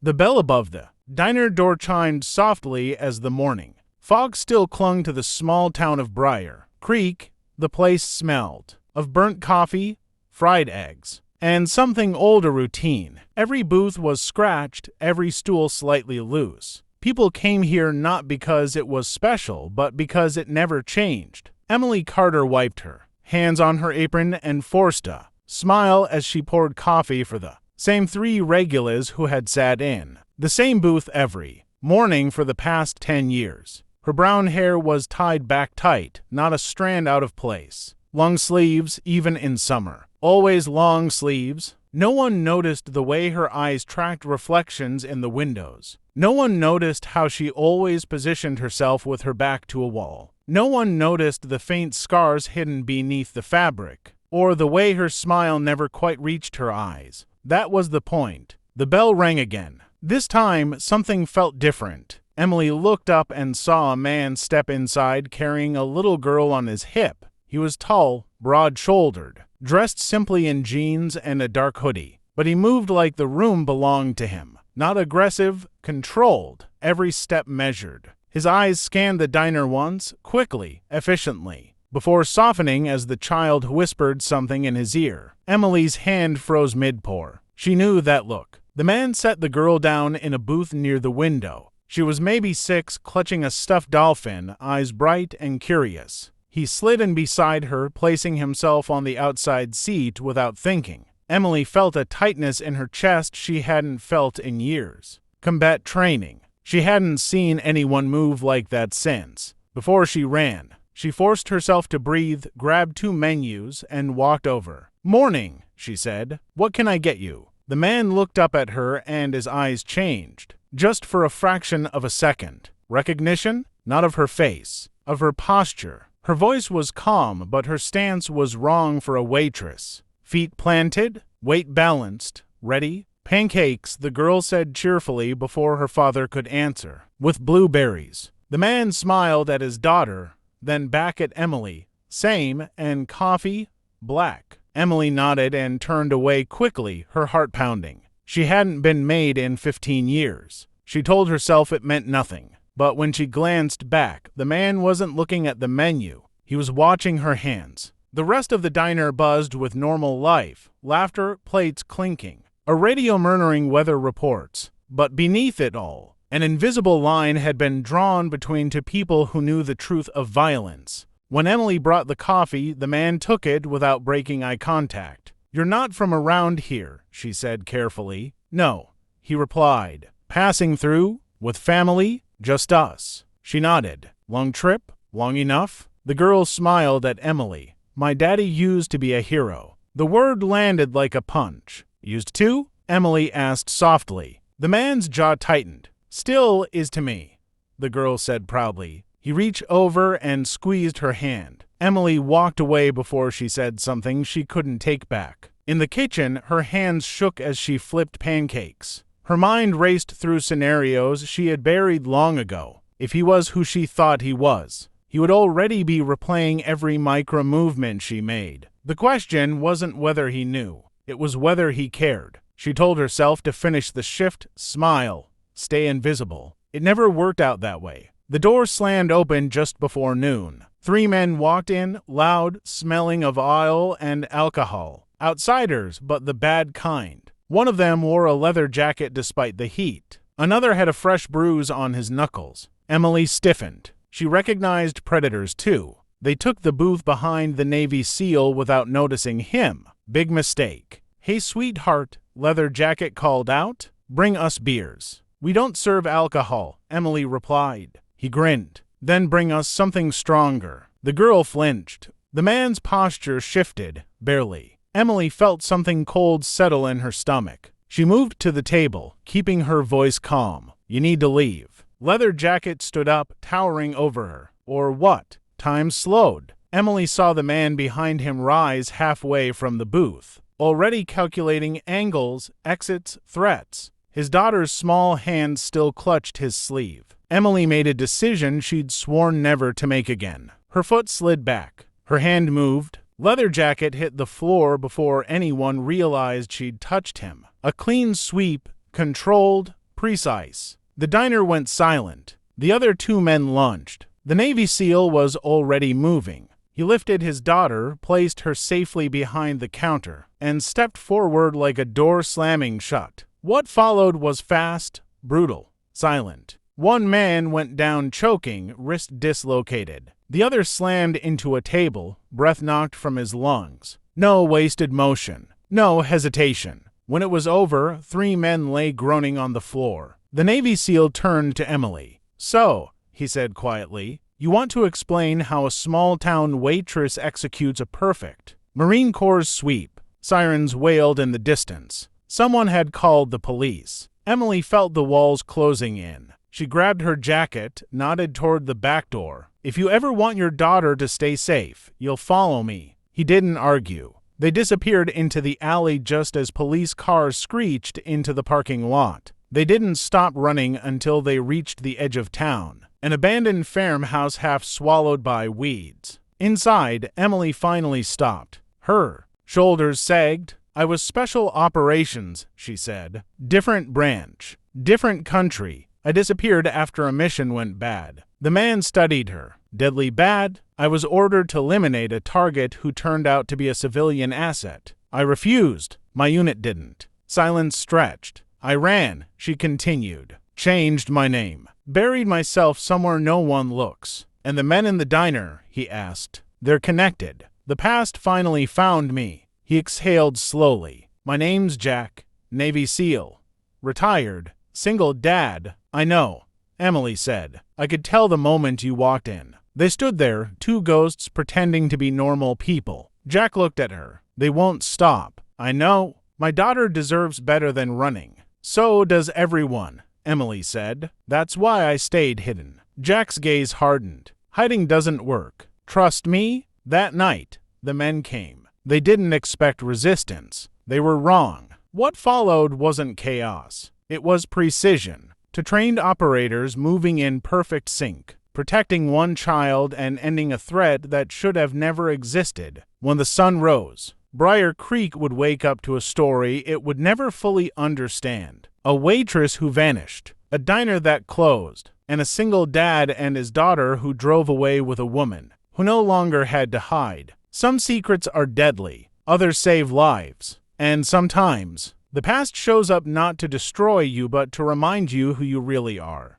The bell above the diner door chimed softly as the morning fog still clung to the small town of Briar Creek. The place smelled of burnt coffee, fried eggs, and something old, a routine. Every booth was scratched, every stool slightly loose. People came here not because it was special, but because it never changed. Emily Carter wiped her hands on her apron and forced a smile as she poured coffee for the same three regulars who had sat in the same booth every morning for the past 10 years. Her brown hair was tied back tight, not a strand out of place. Long sleeves, even in summer. Always long sleeves. No one noticed the way her eyes tracked reflections in the windows. No one noticed how she always positioned herself with her back to a wall. No one noticed the faint scars hidden beneath the fabric, or the way her smile never quite reached her eyes. That was the point. The bell rang again. This time, something felt different. Emily looked up and saw a man step inside carrying a little girl on his hip. He was tall, broad-shouldered, dressed simply in jeans and a dark hoodie, but he moved like the room belonged to him. Not aggressive, controlled, every step measured. His eyes scanned the diner once, quickly, efficiently, before softening as the child whispered something in his ear. Emily's hand froze mid-pour. She knew that look. The man set the girl down in a booth near the window. She was maybe 6, clutching a stuffed dolphin, eyes bright and curious. He slid in beside her, placing himself on the outside seat without thinking. Emily felt a tightness in her chest she hadn't felt in years. Combat training. She hadn't seen anyone move like that since. Before she ran, she forced herself to breathe, grabbed 2 menus, and walked over. "Morning," she said. "What can I get you?" The man looked up at her and his eyes changed. Just for a fraction of a second. Recognition? Not of her face, of her posture. Her voice was calm, but her stance was wrong for a waitress. Feet planted, weight balanced, ready. "Pancakes," the girl said cheerfully before her father could answer. "With blueberries." The man smiled at his daughter, then back at Emily. "Same, and coffee?" "Black." Emily nodded and turned away quickly, her heart pounding. She hadn't been made in 15 years. She told herself it meant nothing. But when she glanced back, the man wasn't looking at the menu. He was watching her hands. The rest of the diner buzzed with normal life, laughter, plates clinking, a radio murmuring weather reports. But beneath it all, an invisible line had been drawn between 2 people who knew the truth of violence. When Emily brought the coffee, the man took it without breaking eye contact. "You're not from around here," she said carefully. "No," he replied. "Passing through? With family? Just us?" She nodded. "Long trip? Long enough?" The girl smiled at Emily. "My daddy used to be a hero." The word landed like a punch. "Used to?" Emily asked softly. The man's jaw tightened. "Still is to me," the girl said proudly. He reached over and squeezed her hand. Emily walked away before she said something she couldn't take back. In the kitchen, her hands shook as she flipped pancakes. Her mind raced through scenarios she had buried long ago. If he was who she thought he was, he would already be replaying every micro-movement she made. The question wasn't whether he knew. It was whether he cared. She told herself to finish the shift, smile, stay invisible. It never worked out that way. The door slammed open just before noon. 3 men walked in, loud, smelling of oil and alcohol. Outsiders, but the bad kind. One of them wore a leather jacket despite the heat. Another had a fresh bruise on his knuckles. Emily stiffened. She recognized predators too. They took the booth behind the Navy SEAL without noticing him. Big mistake. "Hey, sweetheart," leather jacket called out. "Bring us beers." "We don't serve alcohol," Emily replied. He grinned. "Then bring us something stronger." The girl flinched. The man's posture shifted, barely. Emily felt something cold settle in her stomach. She moved to the table, keeping her voice calm. "You need to leave." Leather jacket stood up, towering over her. Or what? Time slowed. Emily saw the man behind him rise halfway from the booth, already calculating angles, exits, threats. His daughter's small hand still clutched his sleeve. Emily made a decision she'd sworn never to make again. Her foot slid back. Her hand moved. Leather jacket hit the floor before anyone realized she'd touched him. A clean sweep, controlled, Precise. The diner went silent. The other two men lunched. The Navy SEAL was already moving. He lifted his daughter, placed her safely behind the counter, and stepped forward like a door slamming shut. What followed was fast, brutal, silent. One man went down choking, wrist dislocated. The other slammed into a table, breath knocked from his lungs. No wasted motion. No hesitation. When it was over, 3 men lay groaning on the floor. The Navy SEAL turned to Emily. "So," he said quietly, "you want to explain how a small-town waitress executes a perfect Marine Corps sweep." Sirens wailed in the distance. Someone had called the police. Emily felt the walls closing in. She grabbed her jacket, nodded toward the back door. "If you ever want your daughter to stay safe, you'll follow me." He didn't argue. They disappeared into the alley just as police cars screeched into the parking lot. They didn't stop running until they reached the edge of town, an abandoned farmhouse half swallowed by weeds. Inside, Emily finally stopped. Her shoulders sagged. "I was special operations," she said. "Different branch, different country. I disappeared after a mission went bad." The man studied her. "Deadly bad? I was ordered to eliminate a target who turned out to be a civilian asset. I refused. My unit didn't." Silence stretched. "I ran," she continued. "Changed my name. Buried myself somewhere no one looks." "And the men in the diner?" he asked. "They're connected. The past finally found me." He exhaled slowly. "My name's Jack. Navy SEAL. Retired. Single dad." "I know," Emily said. "I could tell the moment you walked in." They stood there, 2 ghosts pretending to be normal people. Jack looked at her. "They won't stop." "I know. My daughter deserves better than running." "So does everyone," Emily said. "That's why I stayed hidden." Jack's gaze hardened. "Hiding doesn't work. Trust me." That night, the men came. They didn't expect resistance. They were wrong. What followed wasn't chaos. It was precision. 2 trained operators moving in perfect sync, protecting one child and ending a threat that should have never existed. When the sun rose, Briar Creek would wake up to a story it would never fully understand. A waitress who vanished, a diner that closed, and a single dad and his daughter who drove away with a woman who no longer had to hide. Some secrets are deadly, others save lives, and sometimes the past shows up not to destroy you but to remind you who you really are.